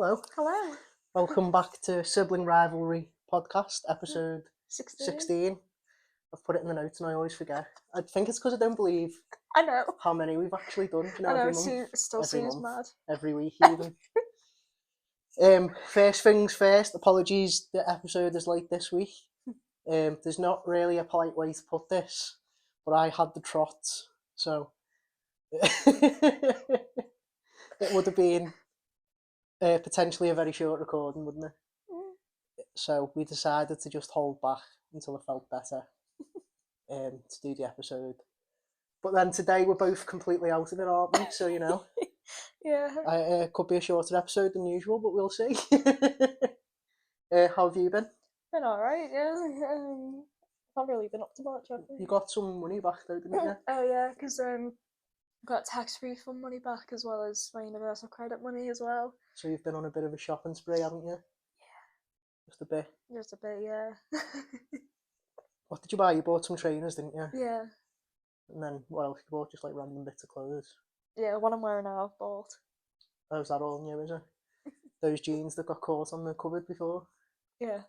Hello. Hello. Welcome back to Sibling Rivalry podcast, episode 16. 16. I've put it in the notes and I always forget. I think it's because I don't believe I know. how many we've actually done. You know, I know, every month, it still every seems month, mad. every week even. First things first, apologies the episode is late this week. There's not really a polite way to put this, but I had the trots, so it would have been potentially a very short recording, wouldn't it? So we decided to just hold back until I felt better to do the episode. But then today we're both completely out of it, aren't we? So, you know, Yeah. it could be a shorter episode than usual, but we'll see. How have you been? Been alright, yeah. Not really been up to much, have You got some money back though, didn't you? Oh yeah, because got tax refund money back as well as my universal credit money as well. So you've been on a bit of a shopping spree, haven't you? Yeah. Just a bit. Just a bit, yeah. What did you buy? You bought some trainers, didn't you? Yeah. And then what else you bought? Just like random bits of clothes. Yeah, what I'm wearing now I've bought. Oh, is that all new, is it? Those jeans that got caught on the cupboard before? Yeah.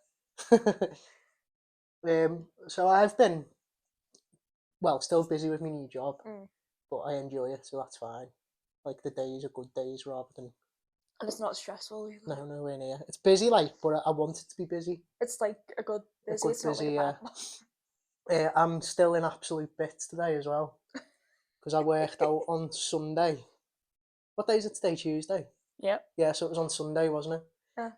So I've been, still busy with my new job, Mm. but I enjoy it, so that's fine. Like, the days are good days rather than... And it's not stressful either. No, nowhere near. It's busy, but I want it to be busy. It's like a good busy, A good it's not busy, like a bad. I'm still in absolute bits today as well, because I worked out on Sunday. What day is it today? Tuesday? Yep. Yeah, so it was on Sunday, wasn't it? Yeah.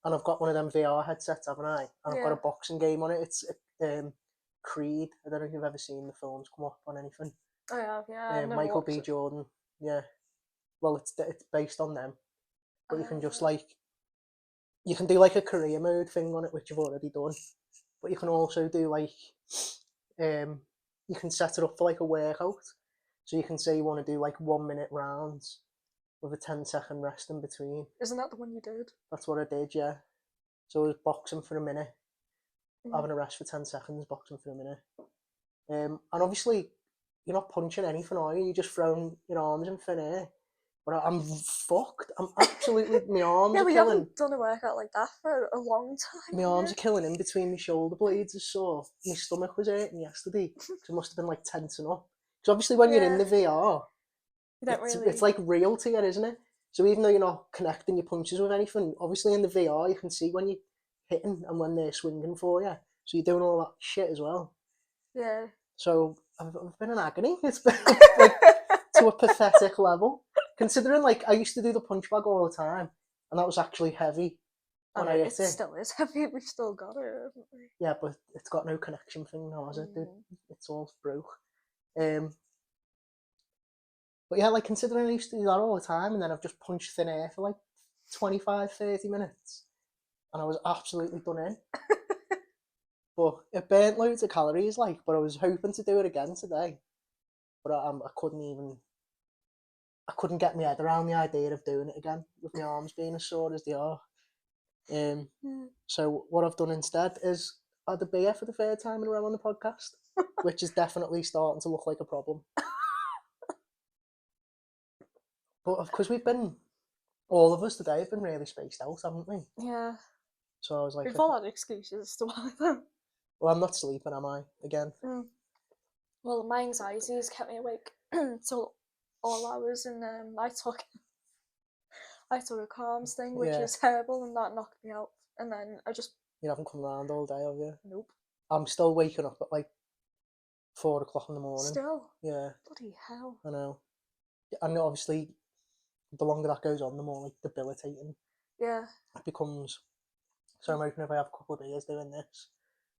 And I've got one of them VR headsets, haven't I? And I've got a boxing game on it. It's Creed. I don't know if you've ever seen the films come up on anything. I have, yeah. Michael B. Jordan. Yeah. Well, it's based on them, but you can just you can do like a career mode thing on it, which you've already done. But you can also do you can set it up for like a workout. So you can say you want to do like 1 minute rounds with a 10-second rest in between. Isn't that the one you did? That's what I did, yeah. So I was boxing for a minute, having a rest for 10 seconds, boxing for a minute. And obviously, you're not punching anything, are you? You're just throwing your arms in thin air. But I'm fucked. I'm absolutely... My arms Yeah, are we killing. haven't done a workout like that for a long time. My arms are killing in between my shoulder blades are sore. My stomach was hurting yesterday. So it must have been like tensing up. Because obviously when you're in the VR, it's like real to you, isn't it? So even though you're not connecting your punches with anything, obviously in the VR you can see when you're hitting and when they're swinging for you. So you're doing all that shit as well. Yeah. So I've been in agony. It's been like to a pathetic level. Considering like I used to do the punch bag all the time, and that was actually heavy. When I hit it still is heavy. We've still got it, haven't we? Yeah, but it's got no connection thing now, has it? It's all broke. But yeah, like considering I used to do that all the time, and then I've just punched thin air for like 25-30 minutes, and I was absolutely done in. But it burnt loads of calories, but I was hoping to do it again today. But I couldn't get my head around the idea of doing it again with my arms being as sore as they are. So what I've done instead is had a beer for the third time in a row on the podcast, which is definitely starting to look like a problem. But because all of us today have been really spaced out, haven't we? Yeah. So I was like... We've all had excuses as to why though. Well, I'm not sleeping, am I? Again? Well, my anxiety has kept me awake till all hours, and I took a calms thing, which is terrible, and that knocked me out. And then I just... You haven't come round all day, have you? Nope. I'm still waking up at like 4 o'clock in the morning. Still? Yeah. Bloody hell. I know. And obviously, the longer that goes on, the more like debilitating it becomes. So I'm hoping if I have a couple of beers doing this,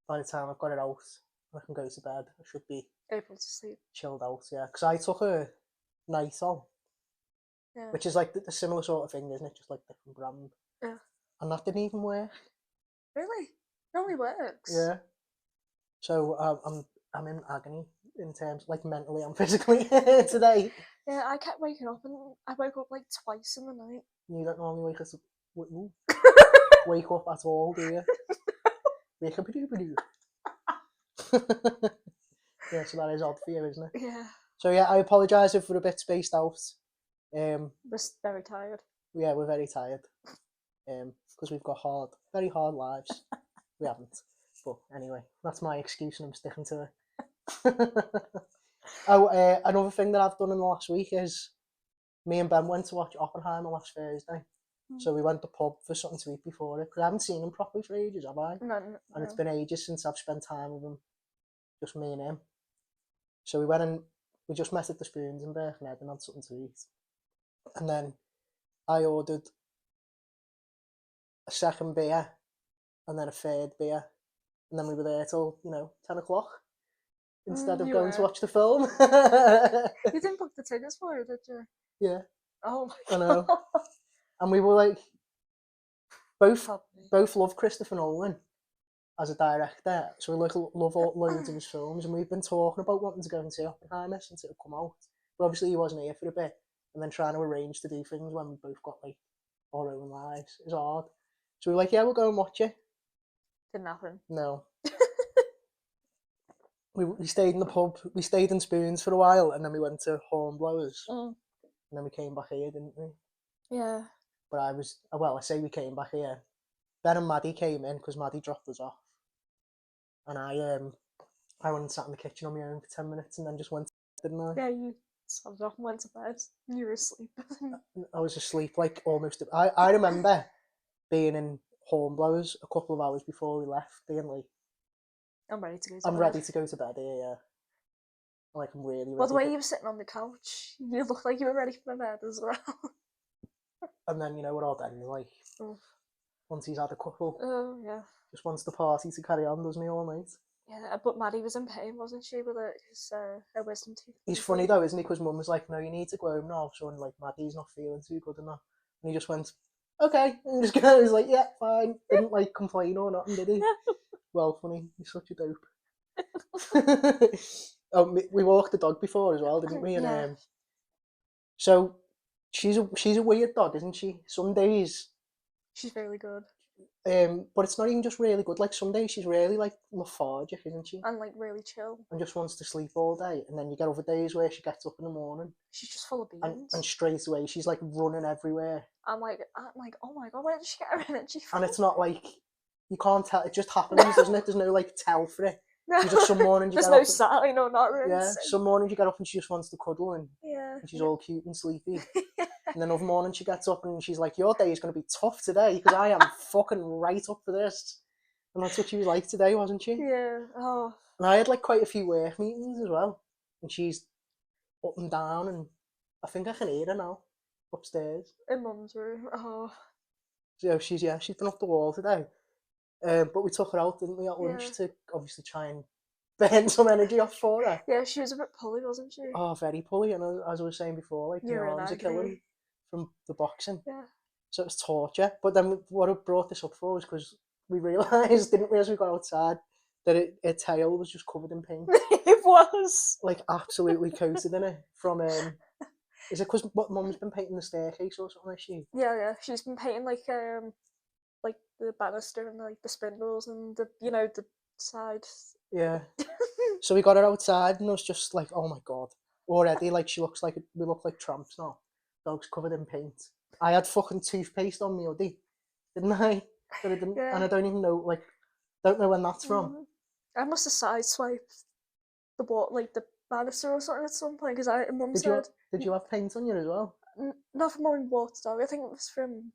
by the time I've got it out and I can go to bed, I should be able to sleep. Chilled out, yeah. Because I took a Nitol, which is like the similar sort of thing, isn't it? Just like different brand. Yeah. And that didn't even work. Really? It only works. Yeah. So I'm in agony in terms, like mentally and physically today. Yeah, I kept waking up, and I woke up like twice in the night. You don't normally wake up at all, do you? Wake up, yeah, so that is odd for you, isn't it? Yeah. So yeah, I apologise if we're a bit spaced out. Just very tired. Yeah, we're very tired. Because we've got very hard lives. We haven't. But anyway, that's my excuse and I'm sticking to it. Another thing that I've done in the last week is me and Ben went to watch Oppenheimer last Thursday. So we went to the pub for something to eat before it. Because I haven't seen him properly for ages, have I? No. And it's been ages since I've spent time with him. Just me and him. So we went and we just met at the Spoons in Birkenhead and had something to eat. And then I ordered a second beer and then a third beer. And then we were there till, 10 o'clock instead of going to watch the film. You didn't book the tickets for it, did you? Yeah. Oh my I know. God. And we were like, both love Christopher Nolan as a director. So we love loads of his films. And we've been talking about wanting to go and see Oppenheimer since it had come out. But obviously he wasn't here for a bit. And then trying to arrange to do things when we both got like our own lives is hard. So we were like, yeah, we'll go and watch it. Didn't happen. No. we stayed in the pub. We stayed in Spoons for a while, and then we went to Hornblowers. And then we came back here, didn't we? Yeah. But I say we came back here. Ben and Maddie came in because Maddie dropped us off. And I went and sat in the kitchen on my own for 10 minutes and then just went to bed, didn't I? Yeah, you sat off and went to bed. You were asleep. I was asleep like almost. I remember being in Hornblowers a couple of hours before we left, being like, I'm ready to go to I'm bed. ready to go to bed here, yeah. Like, I'm really ready. Well, the way you were sitting on the couch, you looked like you were ready for bed as well. And then, what all Ben is like, once he's had a couple, yeah. just wants the party to carry on, doesn't he, all night? Yeah, but Maddie was in pain, wasn't she, with her wisdom teeth? He's funny though, isn't he? Because Mum was like, no, you need to go home now, so like, Maddie's not feeling too good enough. And he just went, okay, and just go. He's like, yeah, fine. Didn't like complain or nothing, did he? Well, funny, he's such a dope. We walked the dog before as well, didn't we? And Yeah. so she's a weird dog, isn't she? Some days she's really good. But it's not even just really good. Like some days she's really like lethargic, isn't she? And like really chill. And just wants to sleep all day. And then you get other days where she gets up in the morning. She's just full of beans. And straight away she's like running everywhere. I'm like, oh my God, where did she get her energy from? And it's not like you can't tell. It just happens, doesn't it? There's no like tell for it. No. Just some mornings you There's get no up. sign, no, not really. Yeah. Some mornings you get up and she just wants to cuddle and she's all cute and sleepy. And then other morning she gets up and she's like, your day is going to be tough today because I am fucking right up for this. And that's what she was like today, wasn't she? Yeah. Oh. And I had like quite a few work meetings as well. And she's up and down and I think I can hear her now upstairs. In Mum's room. Oh. So she's been up the wall today. But we took her out, didn't we, at lunch to obviously try and burn some energy off for her. Yeah, she was a bit pulley, wasn't she? Oh, very pulley. And as I was saying before, like, your arms are killing from the boxing. Yeah. So it was torture. But then what I brought this up for was because we realised, didn't we, as we got outside, that her tail was just covered in paint. It was. Like, absolutely coated in it from... Is it because Mum's been painting the staircase or something, has she? Yeah. She's been painting like the banister and like the spindles and the the sides. Yeah. So we got her outside and it was just like, oh my God. Already, like, we look like tramps now. Dog's covered in paint. I had fucking toothpaste on me hoodie, didn't I? But I didn't, and I don't even know, like, don't know when that's from. I must have sideswiped the banister or something at some point because Mum said. Did you have paint on you as well? Not from when we walked the dog. I think it was from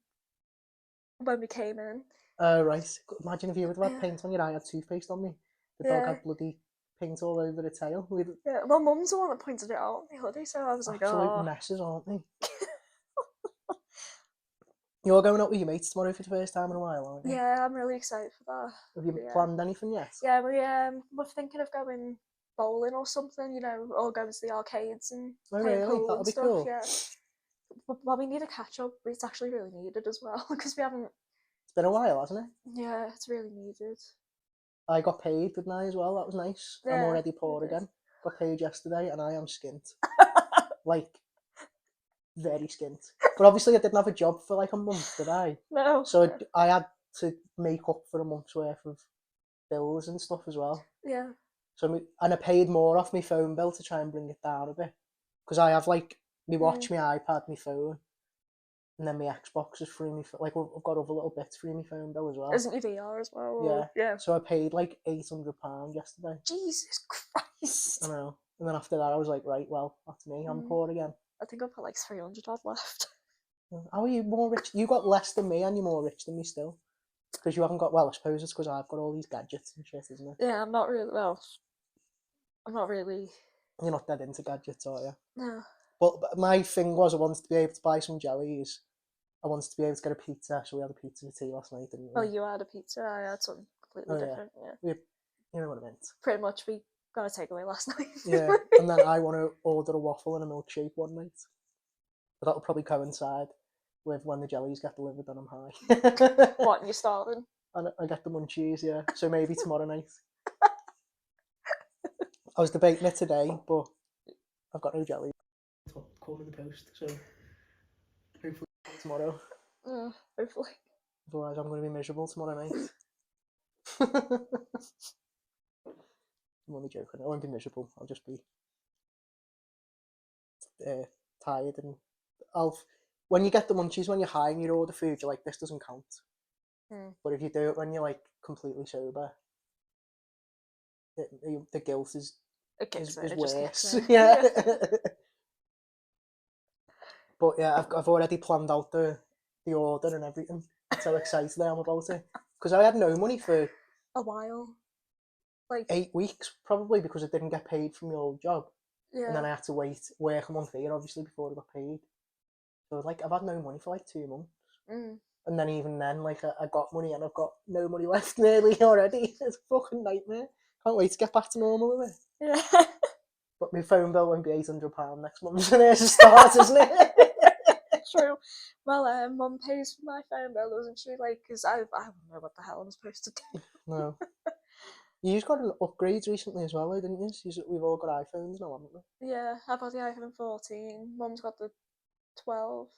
when we came in. Right. Imagine if you would have had paint on your eye, I had toothpaste on me. The dog had bloody paint all over the tail. Yeah, well, Mum's the one that pointed it out on the hoodie, so I was like, absolute messes, aren't they? You're going out with your mates tomorrow for the first time in a while, aren't you? Yeah, I'm really excited for that. Have you planned anything yet? Yeah, we're thinking of going bowling or something, or going to the arcades and playing pool that'll and be stuff. Cool. Yeah. But we need a catch up. It's actually really needed as well because we haven't. It's been a while, hasn't it? Yeah, it's really needed. I got paid, didn't I, as well? That was nice. Yeah, I'm already poor again. Got paid yesterday and I am skint. Like, very skint. But obviously I didn't have a job for like a month, did I? No. So I had to make up for a month's worth of bills and stuff as well. Yeah. So I paid more off my phone bill to try and bring it down a bit. Because I have like, my watch, my iPad, my phone. And then my Xbox is free me, like I've got other little bits free me phone bill as well. Isn't your VR as well? Yeah. Yeah. So I paid like £800 yesterday. Jesus Christ. I know. And then after that I was like, right, well, that's me, I'm poor again. I think I've got like 300 odd left. How are you more rich? You got less than me and you're more rich than me still. Because you haven't got, well, I suppose it's because I've got all these gadgets and shit, isn't it? Yeah, I'm not really, You're not dead into gadgets, are you? No. But my thing was I wanted to be able to buy some jellies. I wanted to be able to get a pizza, so we had a pizza for tea last night, didn't we? Well, you had a pizza, I had something completely different, yeah. You know what I meant. Pretty much, we got a takeaway last night. Yeah, and then I want to order a waffle and a milkshake one night. But that'll probably coincide with when the jellies get delivered and I'm high. What, and you're starving? And I get the munchies, yeah. So maybe tomorrow night. I was debating it today, but I've got no jelly. Call me the post, so hopefully tomorrow. Hopefully. Otherwise I'm going to be miserable tomorrow night. I'm only joking. I won't be miserable. I'll just be tired, and when you get the munchies when you're high and you order food, you're like, this doesn't count. But if you do it when you're like completely sober, the guilt is worse. Yeah. But yeah, I've already planned out the order and everything. That's how excited I am about it. Because I had no money for a while, like 8 weeks probably, because I didn't get paid from my old job. Yeah. And then I had to work a month here, obviously, before I got paid. So like I've had no money for like 2 months. And then even then, like I got money and I've got no money left nearly already. It's a fucking nightmare. Can't wait to get back to normal with it. Yeah. But my phone bill won't be £800 next month, so there's a start, isn't it? True. Well, Mum pays for my phone bill, doesn't she? Like, because I don't know what the hell I'm supposed to do. No. You've got an upgrade recently as well, didn't you? We've all got iPhones now, haven't we? Yeah, I've got the iPhone 14. Mum's got the 12.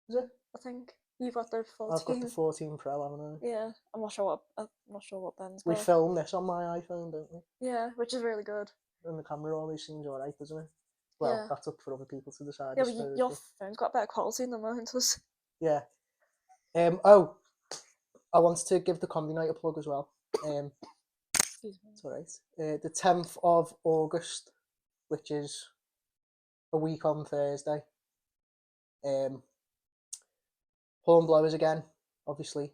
Is it? I think. You've got the 14. I've got the 14 Pro, haven't I? Yeah, I'm not sure what Ben's got. We film this on my iPhone, don't we? Yeah, which is really good. And the camera always seems alright, doesn't it? Well, that's up for other people to decide. Yeah, but your phone's got better quality than mine does. Yeah. Oh, I wanted to give the comedy night a plug as well. Excuse me. It's alright. The 10th of August, which is a week on Thursday. Horn blowers again, obviously.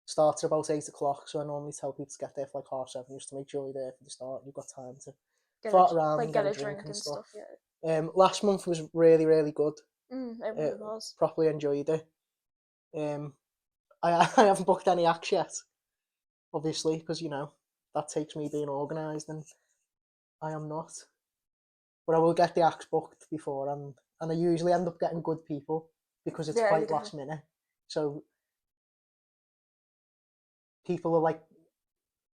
Starts at about 8 o'clock, so I normally tell people to get there for like 7:30, just to make sure you're there for the start. You've got time to fart around and get a drink and stuff. Yeah. Last month was really, really good. It really was. Properly enjoyed it. I haven't booked any acts yet, obviously, because that takes me being organised, and I am not. But I will get the acts booked before, and I usually end up getting good people because it's quite last minute. So people are like,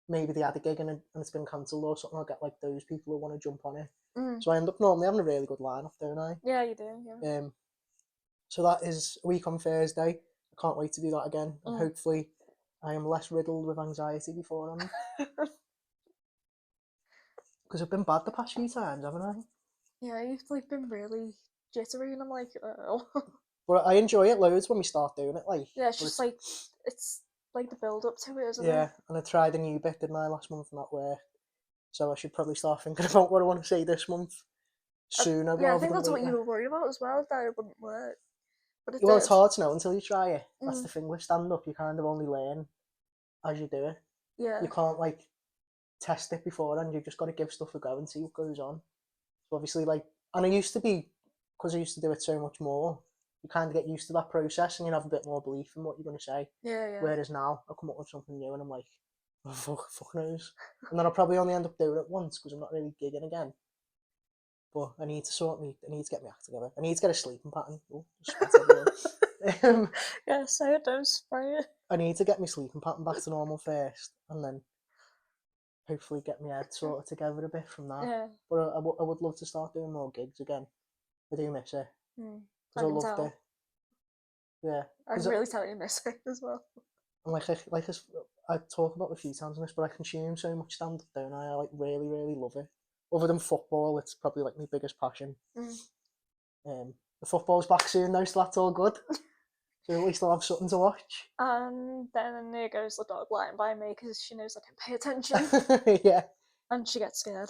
maybe they had a gig and it's been cancelled or something. I'll get like those people who want to jump on it. So I end up normally having a really good lineup, don't I? Yeah, you do. Yeah. So that is a week on Thursday. I can't wait to do that again, and hopefully I am less riddled with anxiety beforehand. Because I've been bad the past few times, haven't I? Yeah, you've like been really jittery, and I'm like, oh. But I enjoy it loads when we start doing it. Like, yeah, it's just it's like the build up to it, isn't it? Yeah, and I tried a new bit, didn't I, last month, and that worked. So I should probably start thinking about what I want to say this month sooner. Yeah, I think that's what you were worried about as well, that it wouldn't work. But it did. It's hard to know until you try it. That's the thing with stand-up, you kind of only learn as you do it. Yeah. You can't, like, test it beforehand, you've just got to give stuff a go and see what goes on. So obviously, like, and I used to be, because I used to do it so much more, you kind of get used to that process and you have a bit more belief in what you're going to say. Yeah. Whereas now, I come up with something new and I'm like, oh, fuck knows. And then I'll probably only end up doing it once because I'm not really gigging again. But I need to get my act together. I need to get a sleeping pattern. Yeah, say it, don't spray it. I need to get my sleeping pattern back to normal first, and then hopefully get my head sorted together a bit from that. Yeah. But I would love to start doing more gigs again. I do miss it. Because I loved it. Yeah. I'm really telling you miss it as well. And I talk about it a few times on this, but I consume so much stand-up, don't I? I like really, really love it. Other than football, it's probably like my biggest passion. The football's back soon though, so that's all good. So at least I'll have something to watch. And then there goes the dog lying by me because she knows I don't pay attention. Yeah. And she gets scared.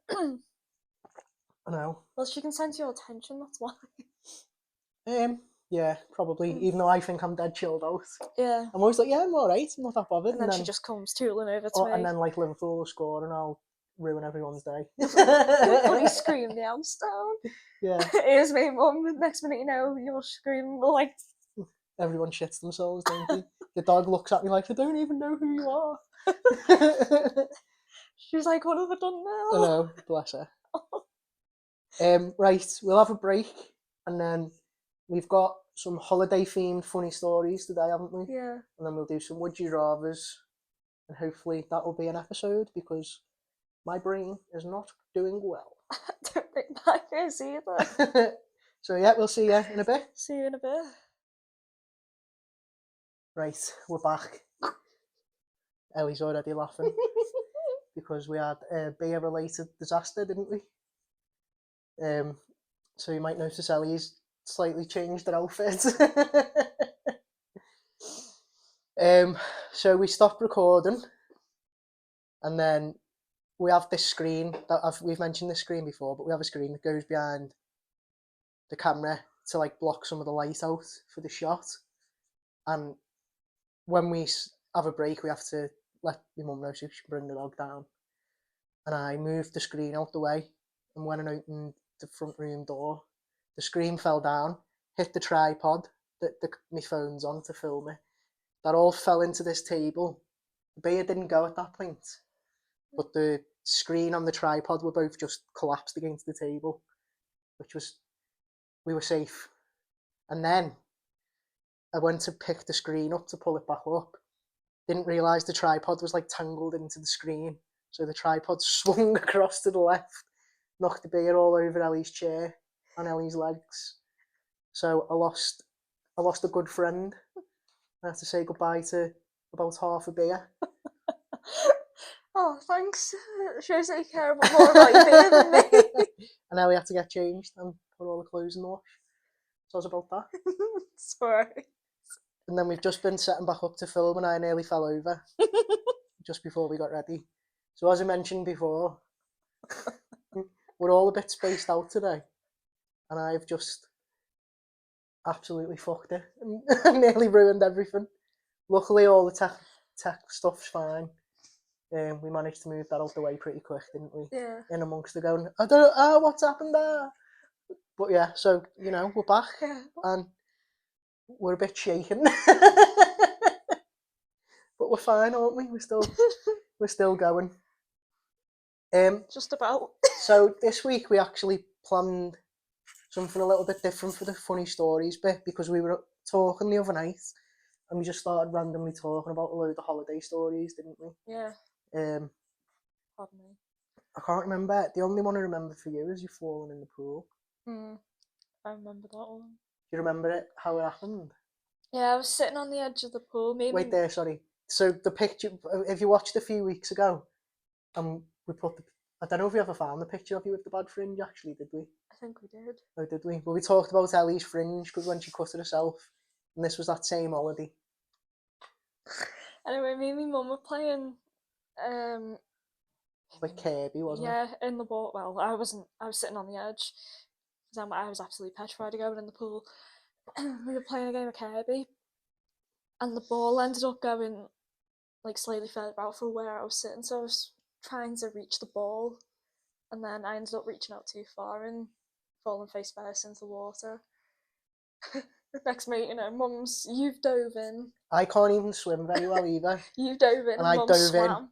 I know. Well, she can sense your attention, that's why. Yeah, probably. Even though I think I'm dead chilled out. Yeah. I'm always like, yeah, I'm alright, I'm not that bothered. And then she just comes tooling over to me. And then like Liverpool will score and I'll ruin everyone's day. Fully scream the house down. Yeah. Here's me, mum. Next minute, you know, you're screaming like... Everyone shits themselves, don't they? The dog looks at me like, they don't even know who you are. She's like, what have I done now? I know, bless her. Right, we'll have a break and then we've got some holiday themed funny stories today, haven't we? Yeah. And then we'll do some would you rathers and hopefully that will be an episode because my brain is not doing well. I don't think mine is either. So yeah, we'll see you in a bit. See you in a bit. Right, we're back. Ellie's already laughing because we had a beer-related disaster, didn't we? So you might notice Ellie's slightly changed her outfit. So we stopped recording, and then we have this screen that we've mentioned this screen before, but we have a screen that goes behind the camera to like block some of the light out for the shot. And when we have a break, we have to let my mum know so she can bring the dog down. And I moved the screen out the way, and when I opened the front room door, the screen fell down, hit the tripod that my phone's on to film it. That all fell into this table. The beer didn't go at that point, but the screen on the tripod were both just collapsed against the table, we were safe. And then I went to pick the screen up to pull it back up. Didn't realise the tripod was like tangled into the screen. So the tripod swung across to the left, knocked the beer all over Ellie's chair and Ellie's legs. So I lost a good friend. I had to say goodbye to about half a beer. Oh, thanks. Shows that you care more about your beer than me. And Ellie had to get changed and put all the clothes in the wash. So I was about that. Sorry. And then we've just been setting back up to film and I nearly fell over just before we got ready. So as I mentioned before, we're all a bit spaced out today. And I've just absolutely fucked it and nearly ruined everything. Luckily all the tech stuff's fine. We managed to move that out the way pretty quick, didn't we? Yeah. In amongst the going, I don't know, what's happened there? But yeah, so, you know, we're back and we're a bit shaken. But we're fine, aren't we? We're still going. Just about. So this week we actually planned something a little bit different for the funny stories bit because we were talking the other night and we just started randomly talking about a load of holiday stories, didn't we? Yeah. Pardon me. I can't remember. The only one I remember for you is you falling in the pool. I remember that one. Do you remember it? How it happened? Yeah, I was sitting on the edge of the pool. Maybe. Wait there, sorry. So the picture, if you watched a few weeks ago, we put I don't know if we ever found the picture of you with the bad fringe. Actually, did we? I think we did. Oh, did we? But we talked about Ellie's fringe because when she cut it herself, and this was that same holiday. Anyway, me and my mum were playing. Like Kirby, wasn't it? Yeah, in the ball. Well, I was sitting on the edge because I was absolutely petrified of going in the pool. We were playing a game of Kirby, and the ball ended up going like slightly further out from where I was sitting. So I was trying to reach the ball, and then I ended up reaching out too far and falling face first into the water. Next minute, you know, Mum's, you've dove in. I can't even swim very well either. You dove in and I dove swam. In.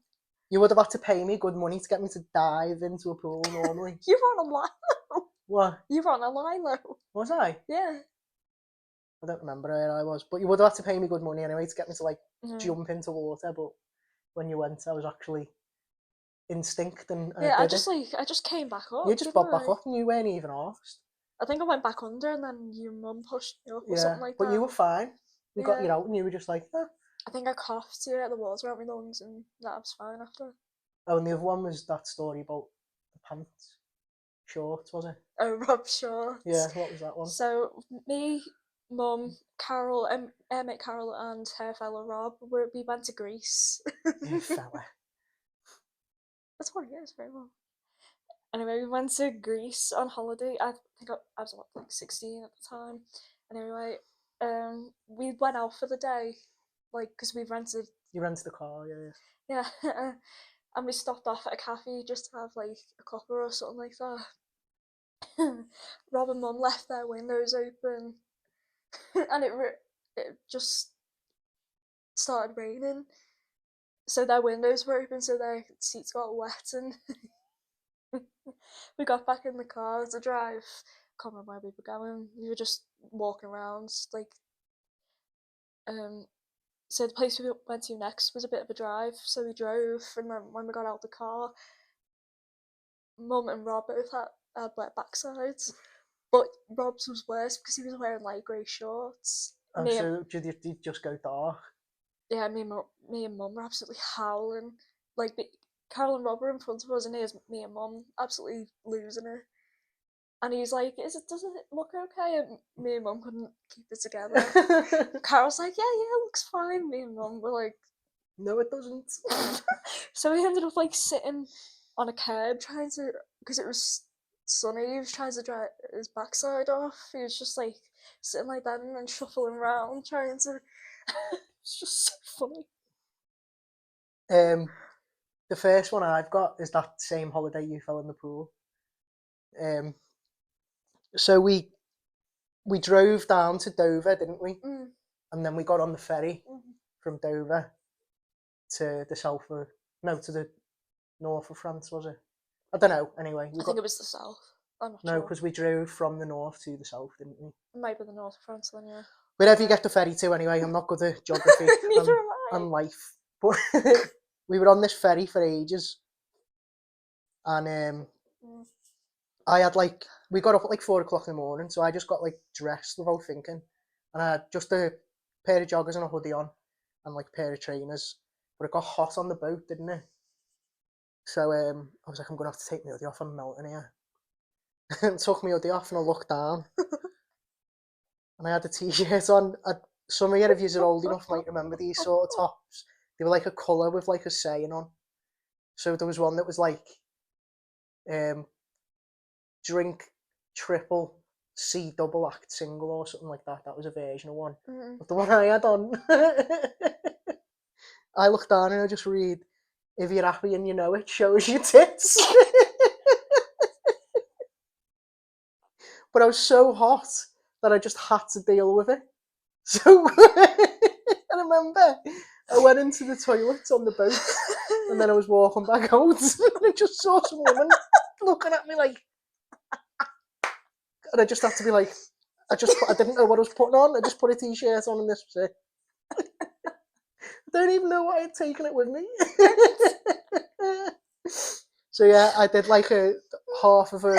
You would have had to pay me good money to get me to dive into a pool normally. You were on a lilo. What? You were on a lilo. Was I? Yeah. I don't remember where I was, but you would have had to pay me good money anyway to get me to like jump into water. But when you went, I was actually instinct and yeah. I just came back up. You just bobbed back up and you weren't even asked. I think I went back under and then your mum pushed me up or something like that. But you were fine. We got you out and you were just like, I think I coughed to get the water out my lungs and that was fine after. Oh, and the other one was that story about the pants. Shorts, was it? Oh, Rob Shorts. Yeah, what was that one? So me, Mum, Carol, mate Carol, and her fellow Rob, we went to Greece. You fella. That's what it is, very well. Anyway, we went to Greece on holiday. I think I was like 16 at the time. And anyway, we went out for the day, like, because we rented. You rented the car, yeah. Yeah, and we stopped off at a cafe just to have like a cuppa or something like that. Rob and Mum left their windows open, and it just started raining. So their windows were open, so their seats got wet, and we got back in the car to drive. Can't remember where we were going. We were just walking around, like. So the place we went to next was a bit of a drive, so we drove, and then when we got out the car, Mum and Rob both had wet backsides, but Rob's was worse because he was wearing light grey shorts. So did you just go dark? Yeah, me and Mum were absolutely howling. Like, Carol and Rob were in front of us, and here's me and Mum absolutely losing it. And he's like, doesn't it look okay? And me and Mum couldn't keep it together. Carol's like, yeah, it looks fine. Me and Mum were like, no, it doesn't. So he ended up like sitting on a curb trying to, because it was sunny, he was trying to dry his backside off. He was just like sitting like that and then shuffling around trying to. It's just so funny. The first one I've got is that same holiday you fell in the pool. So we drove down to Dover, didn't we? Mm. And then we got on the ferry from Dover to the to the north of France, was it? I don't know. Anyway, I think it was the south. I'm not sure. No, because we drove from the north to the south, didn't we? It might be the north of France then, yeah. Wherever you get the ferry to, anyway. I'm not good at geography and life, but we were on this ferry for ages, and I had we got up at 4 o'clock in the morning, so I just got dressed without thinking, and I had just a pair of joggers and a hoodie on, and a pair of trainers. But it got hot on the boat, didn't it? So I was like, I'm gonna have to take my hoodie off. I'm melting here. And took my hoodie off, and I looked down, and I had a t-shirt on. Some of you, if you're old enough, might remember these sort of tops. They were a colour with a saying on. So there was one that was drink triple C double act single or something like that. That was a version of one. But the one I had on, I looked down and I just read, if you're happy and you know it, shows your tits. But I was so hot that I just had to deal with it. So I remember I went into the toilets on the boat, and then I was walking back out, and I just saw some women looking at me and I just had to be like, I didn't know what I was putting on. I just put a t-shirt on, and this was it. I don't even know why I'd taken it with me. So yeah, I did a half of a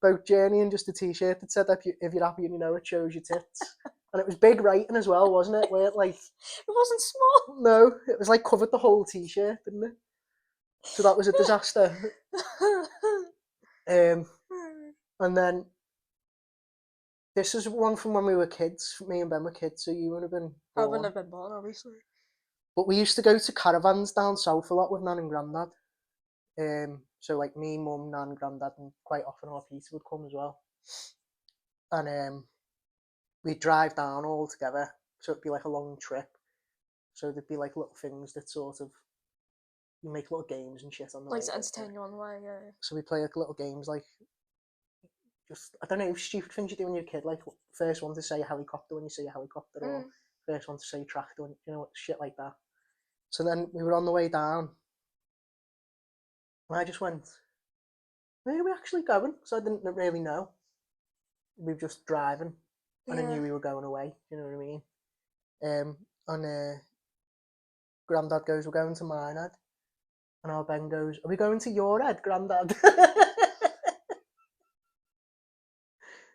boat journey in just a t-shirt that said, if you're happy and you know it, shows your tits. And it was big writing as well, wasn't it? Where it wasn't small. No, it was covered the whole t-shirt, didn't it? So that was a disaster. And then this is one from when we were kids. Me and Ben were kids, so you would have been born. I wouldn't have been born, obviously. But we used to go to caravans down south a lot with Nan and Grandad. So me, Mum, Nan, Grandad, and quite often our Peter would come as well. And we'd drive down all together, so it'd be a long trip. So there'd be little things that sort of, you make little games and shit on the way. To entertain you on the way, yeah. So we play little games just, I don't know, stupid things you do when you're a kid, first one to say a helicopter when you see a helicopter, or first one to say tractor, shit like that. So then we were on the way down, and I just went, where are we actually going? So I didn't really know. We were just driving, and I knew we were going away, you know what I mean? And Grandad goes, we're going to mine head. And our Ben goes, are we going to your head, Grandad?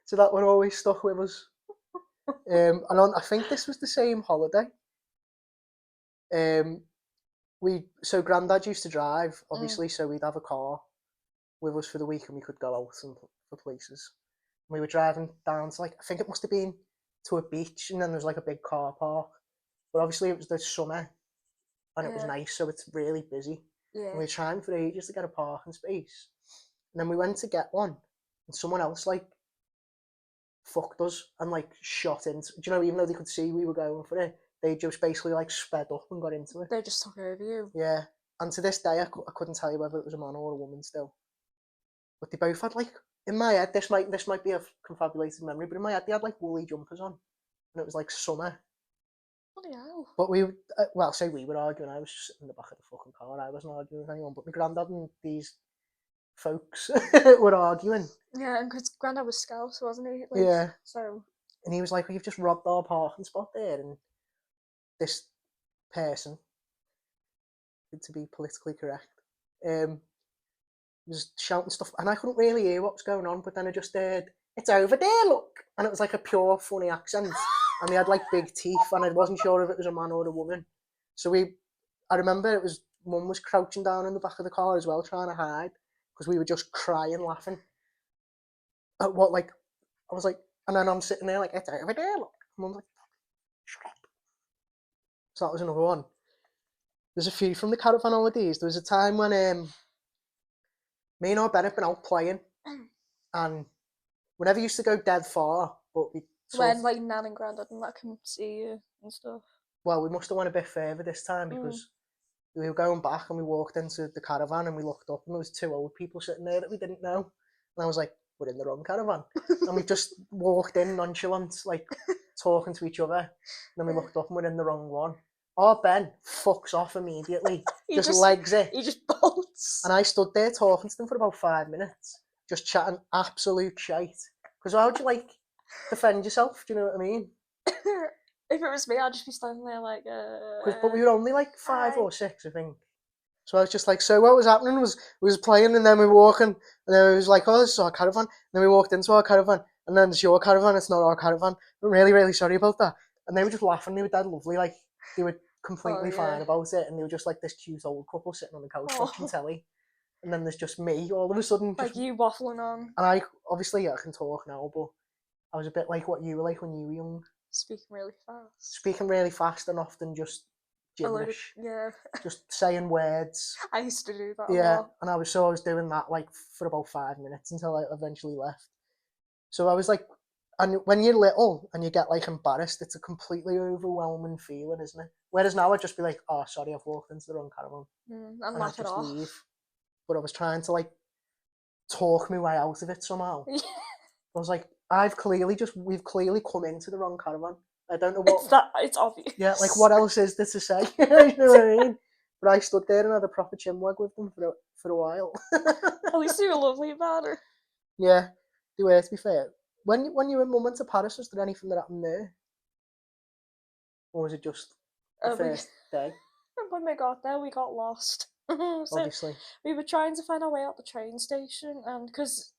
So that one always stuck with us. I think this was the same holiday. So Grandad used to drive, obviously, so we'd have a car with us for the week, and we could go out and for places. And we were driving down to I think it must have been to a beach, and then there's like a big car park. But obviously it was the summer, and it was Yeah. nice, so it's really busy. And Yeah. we were trying for ages to get a parking space. And then we went to get one, and someone else like fucked us and like shot into. Do you know? Even though they could see we were going for it, they just basically like sped up and got into it. They just took over you. Yeah. And to this day, I couldn't tell you whether it was a man or a woman still. But they both had like, in my head, this might be a confabulated memory, but in my head they had like woolly jumpers on, and it was like summer. Bloody hell. But we, well, say we were arguing. I was just sitting in the back of the fucking car. I wasn't arguing with anyone. But my granddad and these folks were arguing. Yeah, and because Grandad was Scouse, wasn't he? Like, Yeah. So. And he was like, well, "You've just robbed our parking spot there." And this person, to be politically correct, was shouting stuff, and I couldn't really hear what was going on. But then I just heard, "It's over there, look," and it was like a pure funny accent. And they had like big teeth, and I wasn't sure if it was a man or a woman. So I remember Mum was crouching down in the back of the car as well, trying to hide, because we were just crying, laughing at what, like, I was like, and then I'm sitting there like, "It's over there, look." And Mum's like, "Shut up." So that was another one. There's a few from the caravan holidays. There was a time when me and our Ben had been out playing, and we never used to go dead far, but we when like Nan and Grandad and that can see you and stuff. Well, we must have went a bit further this time, because we were going back and we walked into the caravan and we looked up and there was two old people sitting there that we didn't know. And I was like, "We're in the wrong caravan." And we just walked in nonchalant, like talking to each other. And then we looked up and we're in the wrong one. Our Ben fucks off immediately, just legs it. He just bolts. And I stood there talking to them for about 5 minutes, just chatting absolute shite. Because how would you like defend yourself? Do you know what I mean? If it was me, I'd just be standing there like. But we were only like 5 or 6, I think. So I was just like, so what was happening was we was playing, and then we were walking, and then it was like, "Oh, this is our caravan." And then we walked into our caravan, and then it's your caravan. It's not our caravan. I'm really, really sorry about that. And they were just laughing. They were dead lovely. Like, they were completely fine about it, and they were just like this cute old couple sitting on the couch watching telly. And then there's just me all of a sudden. Like you waffling on. And I can talk now, but I was a bit like what you were like when you were young. Speaking really fast and often just gibberish. Yeah. Just saying words. I used to do that Yeah, a lot. and I was doing that like for about 5 minutes until I eventually left. So I was like, and when you're little and you get like embarrassed, it's a completely overwhelming feeling, isn't it? Whereas now I'd just be like, "Oh, sorry, I've walked into the wrong caravan." And laugh it off. Leave. But I was trying to like talk my way out of it somehow. I was like, we've clearly come into the wrong caravan. I don't know what. It's obvious. Yeah, like what else is there to say? You know what I mean? But I stood there and had a proper chinwag with them for a while. At least you were lovely about her. Yeah, they were, to be fair. When you and Mum went to Paris, was there anything that happened there? Or was it just the first day? When we got there, we got lost. So obviously. We were trying to find our way out the train station, and because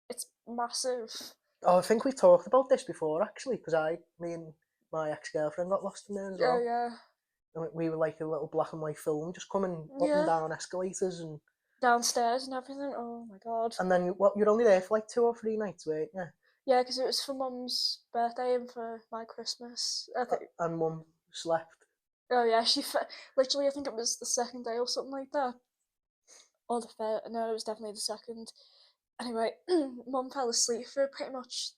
it's massive. Oh, I think we've talked about this before, actually, because me and my ex-girlfriend got lost in there as well. Oh, yeah. And we were like a little black and white film, just coming up and down escalators and downstairs and everything. Oh my god! And then you're only there for like 2 or 3 nights, weren't you? Yeah, because it was for Mum's birthday and for my Christmas. I think. And Mum slept. Oh yeah, literally. I think it was the second day or something like that. Or the third. No, it was definitely the second. Anyway, Mum fell asleep for pretty much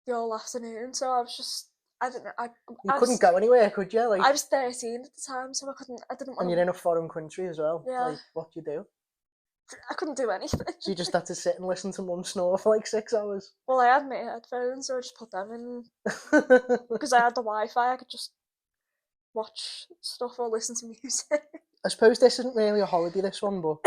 the whole afternoon, so I was just. I don't know. You couldn't go anywhere, could you? Like, I was 13 at the time, so I didn't want. And you're in a foreign country as well. Yeah. Like, what do you do? I couldn't do anything. So you just had to sit and listen to Mum snore for like 6 hours? Well, I had my headphones, so I just put them in. Because I had the Wi-Fi, I could just watch stuff or listen to music. I suppose this isn't really a holiday, this one, but...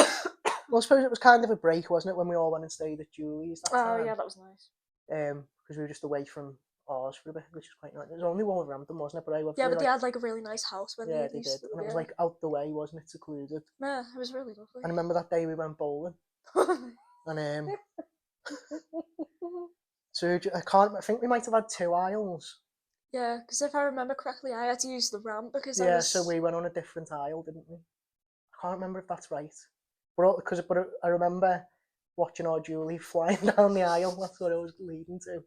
Well, I suppose it was kind of a break, wasn't it, when we all went and stayed at Julie's that time? Oh, yeah, that was nice. Because we were just away from ours for a bit, which was quite nice. It was only Wolverhampton, wasn't it? But they had like a really nice house when they did. And it was like out the way, wasn't it? Secluded. Yeah, it was really lovely. I remember that day we went bowling. And so I think we might have had 2 aisles. Yeah, because if I remember correctly, I had to use the ramp because so we went on a different aisle, didn't we? I can't remember if that's right. But I remember watching our Julie flying down the aisle. That's what I was leading to.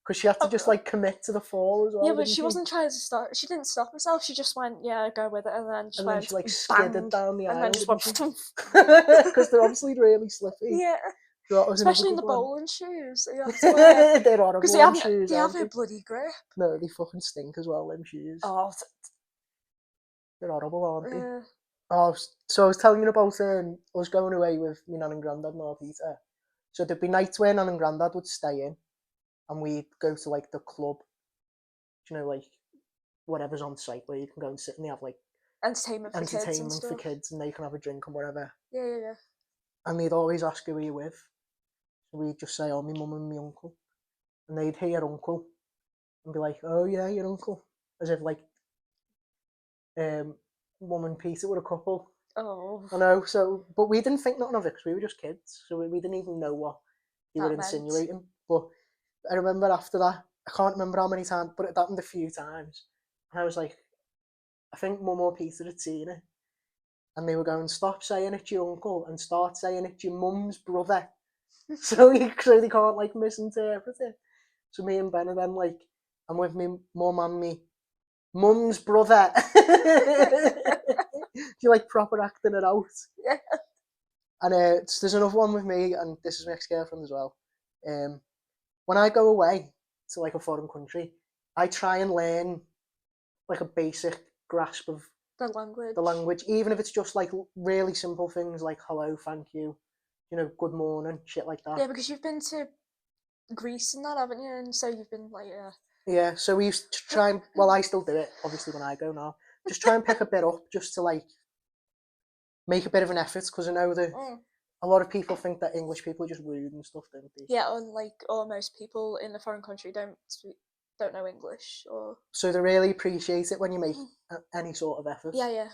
Because she had to just like commit to the fall as well. Yeah, but she wasn't trying to stop. She didn't stop herself. She just went, yeah, go with it, and then she went, she like skidded bang, down the aisle, and then just went. Because they're obviously really slippy. Yeah, So that was especially in the one. bowling shoes. You have to wear. They're horrible. Because shoes, they have a bloody grip. No, they fucking stink as well. Them shoes. Oh, they're horrible, aren't they? Oh, so I was telling you about us going away with my nan and granddad and all Peter. So there'd be nights where nan and granddad would stay in, and we'd go to like the club. You know, like whatever's on site where you can go and sit and they have like entertainment for kids and they can have a drink and whatever. Yeah. And they'd always ask who you with. So we'd just say, oh, my mum and my uncle. And they'd hear uncle and be like, oh yeah, your uncle. As if like mum and Peter were a couple. Oh. I know, so, but we didn't think nothing of it because we were just kids. So we didn't even know what they were insinuating. But I remember after that, I can't remember how many times, but it happened a few times. And I was like, I think Mum or Peter had seen it. And they were going, stop saying it's your uncle and start saying it's your mum's brother. so they can't like misinterpret it. So me and Ben are then like, I'm with me mum and me mum's brother. You like proper acting it out. Yeah. And there's another one with me, and this is my ex-girlfriend as well. When I go away to like a foreign country, I try and learn like a basic grasp of the language, even if it's just like really simple things like hello, thank you, you know, good morning, shit like that. Yeah, because you've been to Greece and that, haven't you? And so you've been like, yeah, so we used to try and, well, I still do it obviously when I go now, just try and pick a bit up just to like make a bit of an effort, because I know that a lot of people think that English people are just rude and stuff, don't they? Yeah, and like most people in a foreign country don't know English, or so they really appreciate it when you make any sort of effort. Yeah.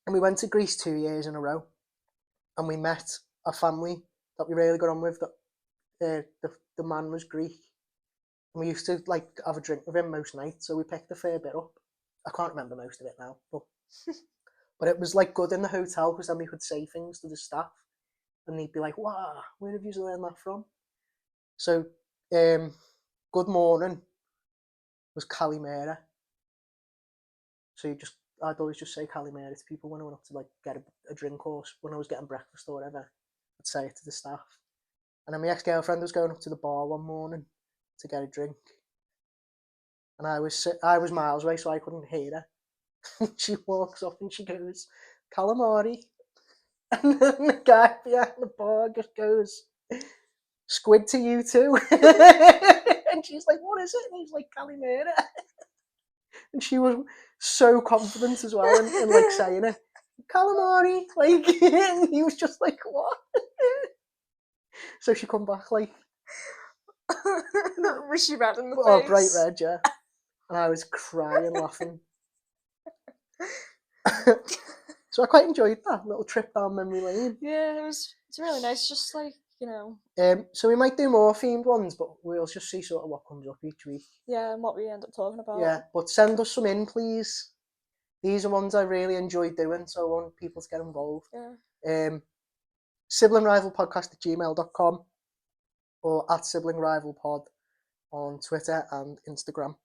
And we went to Greece 2 years in a row, and we met a family that we really got on with. That the man was Greek, and we used to like have a drink with him most nights. So we picked a fair bit up. I can't remember most of it now, but it was like good in the hotel because then we could say things to the staff, and they'd be like, "Wow, where have you learned that from?" So, good morning was Kalimera. So I'd always just say Kalimera to people when I went up to like get a drink, or when I was getting breakfast or whatever. I'd say it to the staff. And then my ex-girlfriend was going up to the bar one morning to get a drink, and I was miles away, so I couldn't hear her. She walks up and she goes, "Calamari," and then the guy behind the bar just goes, "Squid to you too." And she's like, "What is it?" And he's like, "Calimera." And she was so confident as well in like saying it, "Calamari," like, and he was just like, "What?" So she come back like, was she red in the face? Oh, bright red, yeah. And I was crying, laughing. So I quite enjoyed that little trip down memory lane. Yeah, it's really nice. Just like, you know. So we might do more themed ones, but we'll just see sort of what comes up each week. Yeah, and what we end up talking about. Yeah, but send us some in, please. These are ones I really enjoyed doing, so I want people to get involved. Yeah. siblingrivalpodcast@gmail.com or @siblingrivalpod on Twitter and Instagram.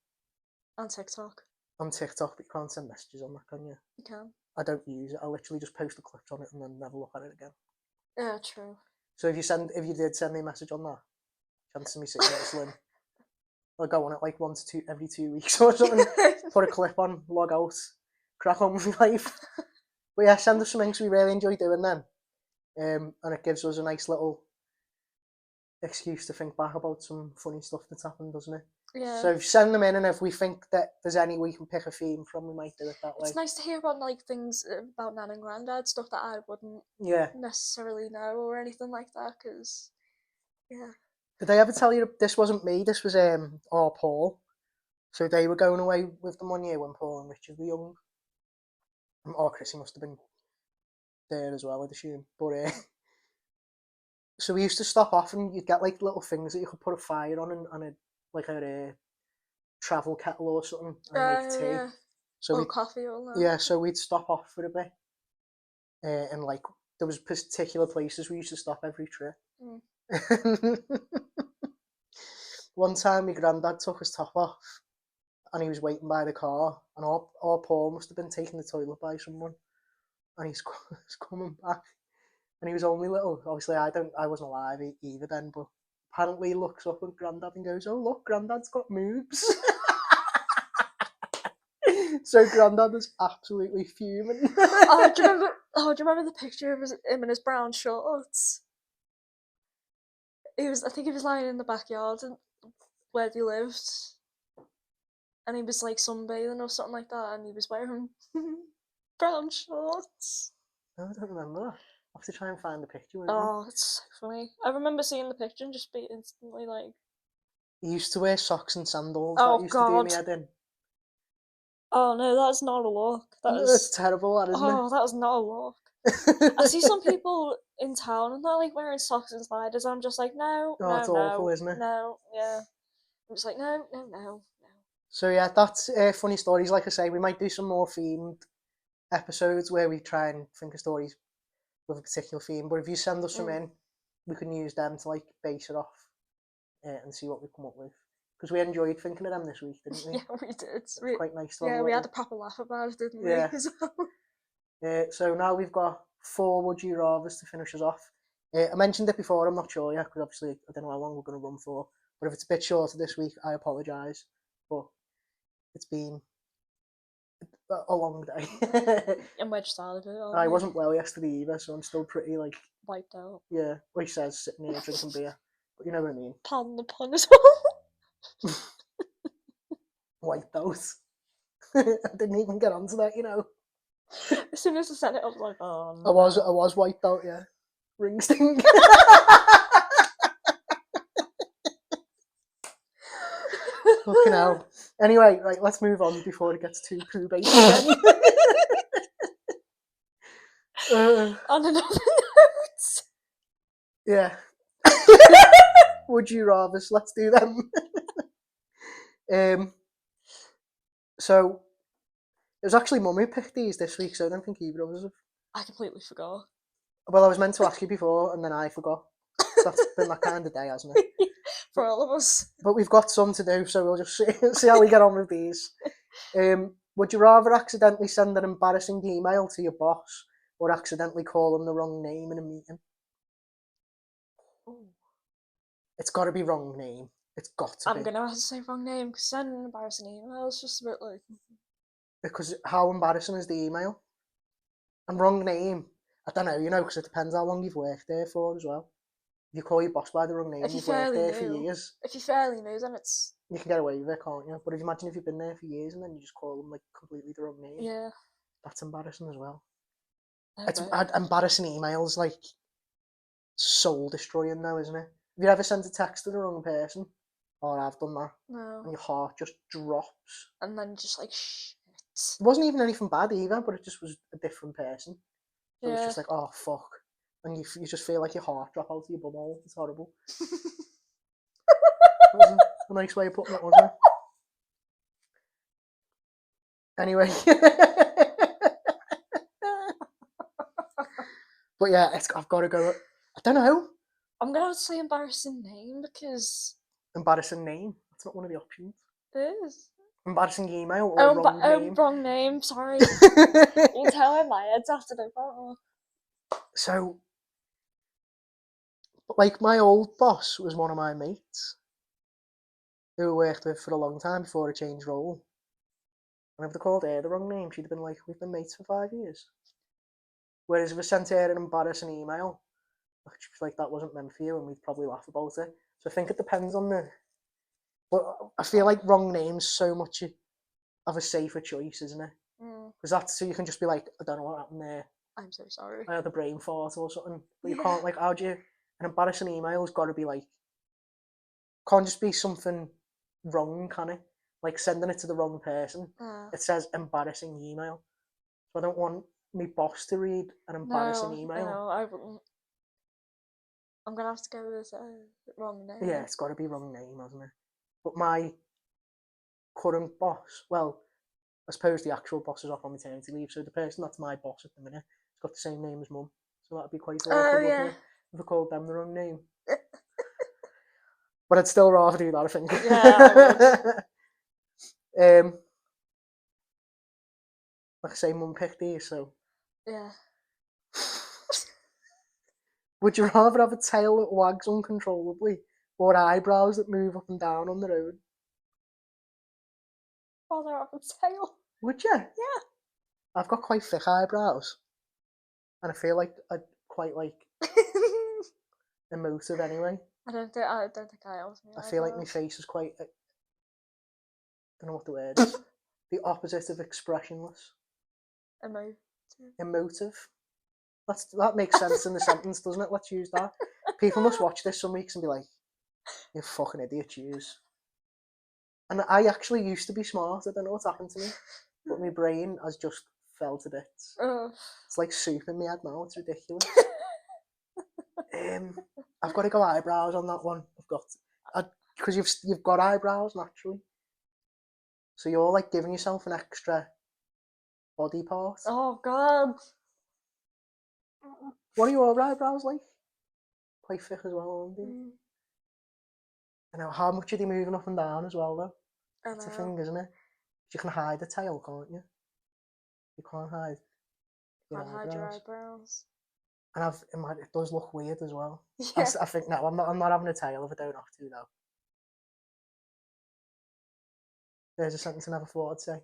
And TikTok. On TikTok, but you can't send messages on that, can you? You can. I don't use it. I literally just post the clips on it and then never look at it again. Yeah, true. So if you did send me a message on that, chance of me sitting at a slim, I'll go on it like every 2 weeks or something. Put a clip on, log out, crack on with my life. But yeah, send us some things we really enjoy doing then. And it gives us a nice little excuse to think back about some funny stuff that's happened, doesn't it? Yeah. So send them in, and if we think that there's any we can pick a theme from, we might do it that way. It's nice to hear about like things about Nan and Grandad, stuff that I wouldn't necessarily know or anything like that, because Did I ever tell you this wasn't me? This was Paul. So they were going away with them 1 year when Paul and Richard were young. Or Chrissy must have been there as well, I'd assume. But so we used to stop off, and you'd get like little things that you could put a fire on and a travel kettle or something and make tea. Yeah. So coffee or that. Yeah, so we'd stop off for a bit. And like there was particular places we used to stop every trip. one time my granddad took his top off and he was waiting by the car, and our Paul must have been taking the toilet by someone, and he's coming back, and he was only little. Obviously, I wasn't alive either then, but apparently he looks up at Grandad and goes, "Oh look, Grandad's got moves." So Grandad was absolutely fuming. Do you remember the picture of him in his brown shorts? I think he was lying in the backyard where they lived, and he was like sunbathing or something like that, and he was wearing brown shorts. No, I don't remember that. I have to try and find the picture. Oh, it's so funny. I remember seeing the picture and just be instantly like... He used to wear socks and sandals. Oh, that used God. to do me head in. Oh no, that's not a look. That's terrible, that, isn't it? Oh, that was not a look. I see some people in town and they're like wearing socks and sliders. I'm just like, no, Oh, it's awful, isn't it? No, yeah. I'm just like, no. So yeah, that's funny stories. Like I say, we might do some more themed episodes where we try and think of stories with a particular theme. But if you send us some in, we can use them to like base it off and see what we come up with. Because we enjoyed thinking of them this week, didn't we? Yeah, we did. It's quite nice to we had a proper laugh about it, didn't we? Yeah. As well? So now we've got 4 Would You Rathers to finish us off. I mentioned it before, I'm not sure yet, because obviously I don't know how long we're going to run for. But if it's a bit shorter this week, I apologise. But it's been a long day. And we're just out of it. I wasn't well yesterday either, so I'm still pretty like... wiped out. Yeah, like he says, sitting here drinking beer. But you know what I mean. Pardon the pun as well. Wiped out. I didn't even get onto that, you know. As soon as I said it, I was like, oh no. I was wiped out, yeah. Ring sting. Fucking hell. Anyway, right, let's move on before it gets too poo-based again. On another note. Yeah. Would you rather? Let's do them. So it was actually Mum who picked these this week, so I don't think either of us have. I completely forgot. Well, I was meant to ask you before, and then I forgot. That's been that kind of day, hasn't it? For all of us. But we've got some to do, so we'll just see how we get on with these. Would you rather accidentally send an embarrassing email to your boss or accidentally call them the wrong name in a meeting? Ooh. It's got to be wrong name. It's got to be. I'm going to have to say wrong name because sending an embarrassing email is just a bit like... Because how embarrassing is the email? And wrong name, I don't know, you know, because it depends how long you've worked there for as well. If you call your boss by the wrong name, you've worked there for years. If you're fairly new, then it's... You can get away with it, can't you? But if you imagine if you've been there for years and then you just call them like completely the wrong name. Yeah. That's embarrassing as well. Okay. Embarrassing emails, like, soul destroying though, isn't it? Have you ever sent a text to the wrong person? Oh, I've done that. No. And your heart just drops. And then just like, shit. It wasn't even anything bad either, but it just was a different person. So Yeah. it's just like, oh, fuck. And you just feel like your heart drop out of your bumhole. It's horrible. That was a nice way of putting it, wasn't it? Anyway. But yeah, I've got to go. I don't know. I'm going to have to say embarrassing name because... Embarrassing name? That's not one of the options. It is. Embarrassing email or wrong name? Wrong name, sorry. You can tell in my head's after the photo. So, like, my old boss was one of my mates who I worked with for a long time before I changed role. And if they called her the wrong name, she'd have been like, we've been mates for 5 years. Whereas if I sent her an embarrassing email, she'd be like, that wasn't meant for you, and we'd probably laugh about it. So I think it depends on the... But I feel like wrong name's so much of a safer choice, isn't it? Because that's so you can just be like, I don't know what happened there. I'm so sorry. I had a brain fart or something. But you can't, like, how do you... An embarrassing email has got to be like... Can't just be something wrong, can it? Like sending it to the wrong person. It says embarrassing email. So I don't want my boss to read an embarrassing email. No, I wouldn't. I'm going to have to go with wrong name. Yeah, it's got to be wrong name, hasn't it? But my current boss, well, I suppose the actual boss is off on maternity leave, so the person that's my boss at the minute has got the same name as Mum. So that'd be quite awkward, wouldn't it? If I called them the wrong name. But I'd still rather do that, I think. Yeah, I would. Like I say, Mum picked these, so. Yeah. Would you rather have a tail that wags uncontrollably or eyebrows that move up and down on their own? Rather have a tail. Would you? Yeah. I've got quite thick eyebrows. And I feel like I'd quite emotive anyway. I don't think I have I feel like my face is quite, I don't know what the word is. The opposite of expressionless. Emotive. That makes sense in the sentence, doesn't it? Let's use that. People must watch this some weeks and be like, you fucking idiot, use. And I actually used to be smart. I don't know what's happened to me. But my brain has just fell to bits. It's like soup in my head now. It's ridiculous. I've got to go eyebrows on that one. Because you've got eyebrows naturally. So you're like giving yourself an extra body part. Oh, God. What are your eyebrows like? Quite thick as well, aren't they? I know, how much are they moving up and down as well, though? That's a thing, isn't it? You can hide the tail, can't you? You can't hide your eyebrows. And it does look weird as well. Yeah. I think, no, I'm not having a tail if I don't have to, though. There's a sentence I never thought I'd say.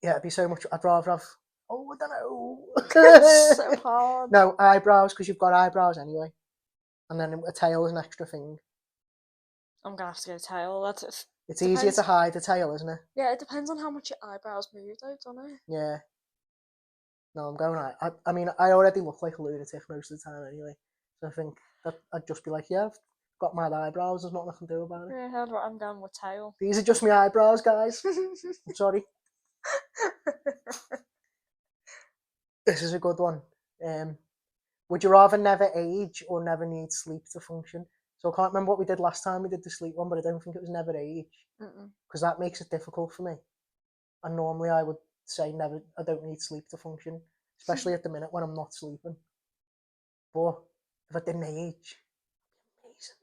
Yeah, it'd be so much. I'd rather have. Oh, I don't know. It's so hard. No, eyebrows, because you've got eyebrows anyway. And then a tail is an extra thing. I'm gonna have to get a tail. It's easier to hide a tail, isn't it? Yeah, it depends on how much your eyebrows move, though, don't it? Yeah. No, I'm going. I mean, I already look like a lunatic most of the time anyway. So I think that I'd just be like, yeah, I've got mad eyebrows. There's nothing I can do about it. Yeah, I'm going with tail. These are just my eyebrows, guys. I'm sorry. This is a good one. Would you rather never age or never need sleep to function? So I can't remember what we did last time we did the sleep one, but I don't think it was never age. Because that makes it difficult for me. And normally I would say never. I don't need sleep to function, especially at the minute when I'm not sleeping. But if I didn't age, amazing.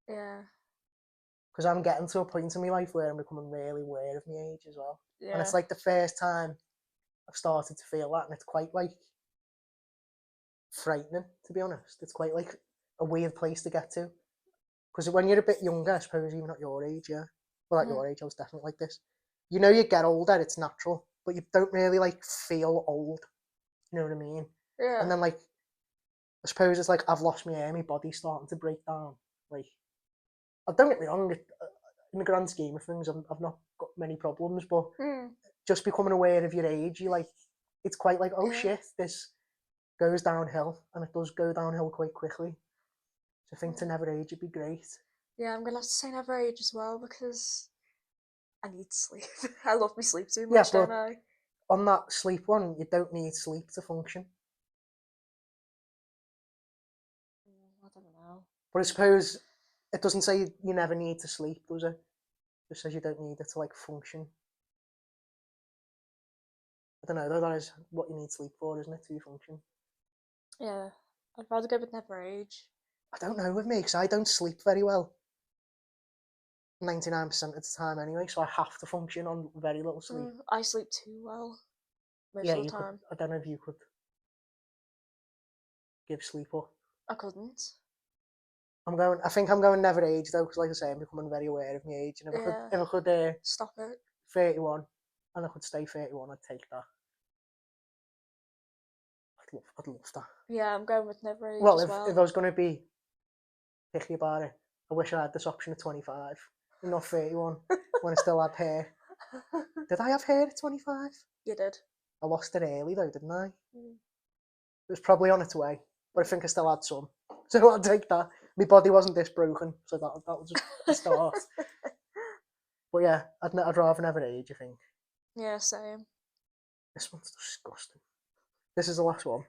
Yeah. Because I'm getting to a point in my life where I'm becoming really aware of my age as well. Yeah. And it's like the first time I've started to feel that, and it's quite like frightening, to be honest. It's quite like a weird place to get to. Because when you're a bit younger, I suppose even at your age, yeah. Well, at your age, I was definitely like this. You know, you get older, it's natural, but you don't really like feel old. You know what I mean? Yeah. And then like, I suppose it's like I've lost my hair, my body's starting to break down. Like, don't get me wrong, in the grand scheme of things, I've not got many problems, but just becoming aware of your age, you like, it's quite like, oh shit, this goes downhill, and it does go downhill quite quickly. So I think to never age would be great. Yeah, I'm gonna have to say never age as well because I need sleep. I love my sleep too much, don't I? On that sleep one, you don't need sleep to function. I don't know. But I suppose it doesn't say you never need to sleep, does it? It just says you don't need it to like function. I don't know, though, that is what you need sleep for, isn't it, to function? Yeah, I'd rather go with never age. I don't know with me, because I don't sleep very well. 99% of the time anyway, so I have to function on very little sleep. I sleep too well most of the time. I don't know if you could give sleep up. I couldn't. I think I'm going never age though, because like I say, I'm becoming very aware of my age, and if I could stop it 31 and I could stay 31, I'd take that. I'd love that. Yeah, I'm going with never age. Well, if I was going to be picky about it, I wish I had this option at 25 and not 31 when I still had hair. Did I have hair at 25? You did. I lost it early though, didn't I? It was probably on its way, but I think I still had some. So I'll take that. My body wasn't this broken, so that was a start. But yeah, I'd rather never age, I think. Yeah, same. This one's disgusting. This is the last one.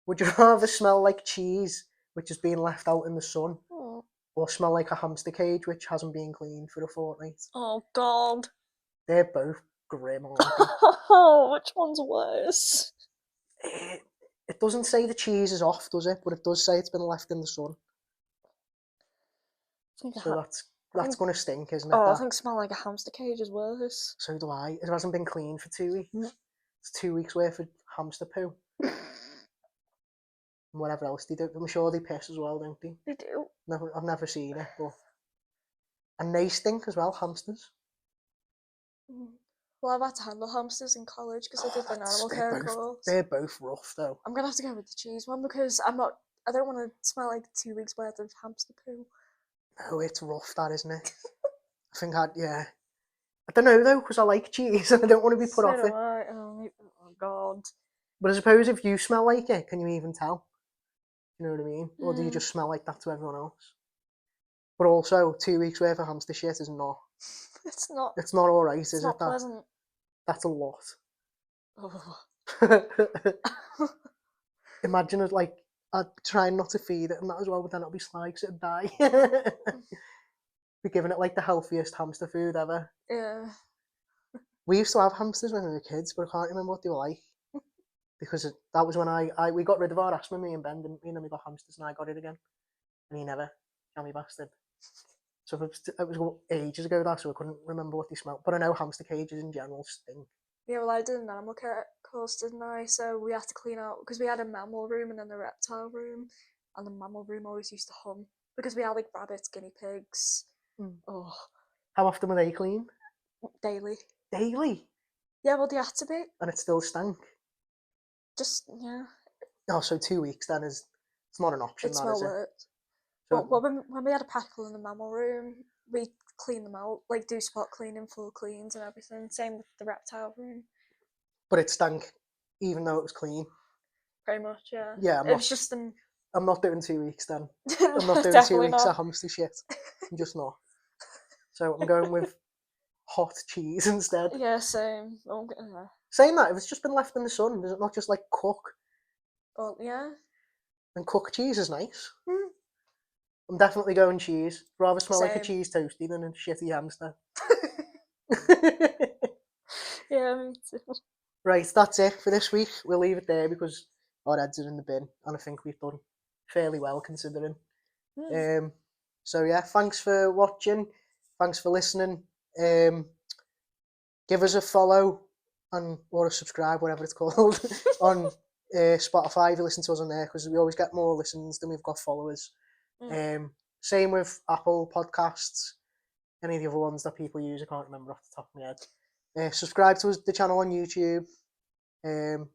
Would you rather smell like cheese, which has been left out in the sun, or smell like a hamster cage, which hasn't been cleaned for a fortnight? Oh, God. They're both grim, aren't they? Oh, which one's worse? It doesn't say the cheese is off, does it? But it does say it's been left in the sun. So that's going to stink, isn't it? Oh, I think smelling like a hamster cage is worse. So do I. It hasn't been cleaned for 2 weeks. It's 2 weeks worth of hamster poo. And whatever else they do. I'm sure they piss as well, don't they? They do. I've never seen it, but... And they stink as well, hamsters. Well, I've had to handle hamsters in college because I did an animal care course. They're both rough, though. I'm going to have to go with the cheese one because I don't want to smell like 2 weeks worth of hamster poo. No, it's rough, that, isn't it? I think yeah. I don't know, though, because I like cheese and I don't want to be put off it. Oh, God. But I suppose if you smell like it, can you even tell? You know what I mean? Or do you just smell like that to everyone else? But also, 2 weeks worth of hamster shit is not... It's not... It's not alright, is it? It's not pleasant. That's a lot. Oh. Imagine it like, I'd try not to feed it and that as well, but then it'll be sly because it'd die. Be giving it like the healthiest hamster food ever. Yeah. We used to have hamsters when we were kids, but I can't remember what they were like. Because that was when we got rid of our asthma, me and Ben, didn't we? And then we got hamsters and I got it again. And he never. Jammy bastard. So it was ages ago that, so I couldn't remember what they smelled. But I know hamster cages in general stink. Yeah, well, I did an animal care course, didn't I? So we had to clean out, because we had a mammal room and then a reptile room. And the mammal room always used to hum. Because we had like rabbits, guinea pigs. Oh. How often were they cleaned? Daily. Daily? Yeah, well, they had to be. And it still stank? Just, yeah. Oh, so 2 weeks then it's not an option, It's that, well is it? worked. So, but when we had a packle in the mammal room, we clean them out, like do spot cleaning, full cleans and everything. Same with the reptile room. But it stank, even though it was clean? Pretty much, yeah. Yeah, I'm not doing 2 weeks then. I'm not doing 2 weeks of hamster shit. I'm just not. So I'm going with hot cheese instead. Yeah, same. Saying that, if it's just been left in the sun, does it not just like cook? Well, yeah. And cooked cheese is nice. I'm definitely going cheese. Rather smell like a Same. cheese toasty than a shitty hamster. Yeah, me too. Right, that's it for this week. We'll leave it there because our heads are in the bin, and I think we've done fairly well considering. So yeah, thanks for watching. Thanks for listening. Give us a follow or a subscribe, whatever it's called, on Spotify if you listen to us on there, because we always get more listens than we've got followers. Same with Apple Podcasts, any of the other ones that people use. I can't remember off the top of my head. Subscribe to the channel on YouTube.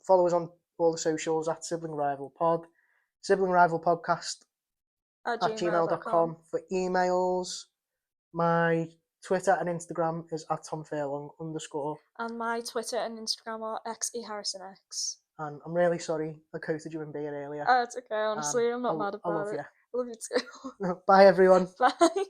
Follow us on all the socials at Sibling Rival Pod. Sibling Rival Podcast at gmail.com for emails. My Twitter and Instagram is at @TomFairlong_. And my Twitter and Instagram are XEHarrisonX. And I'm really sorry I quoted you in beer earlier. It's okay, honestly, I'm not mad about it. I love you. I love you too. Bye everyone. Bye.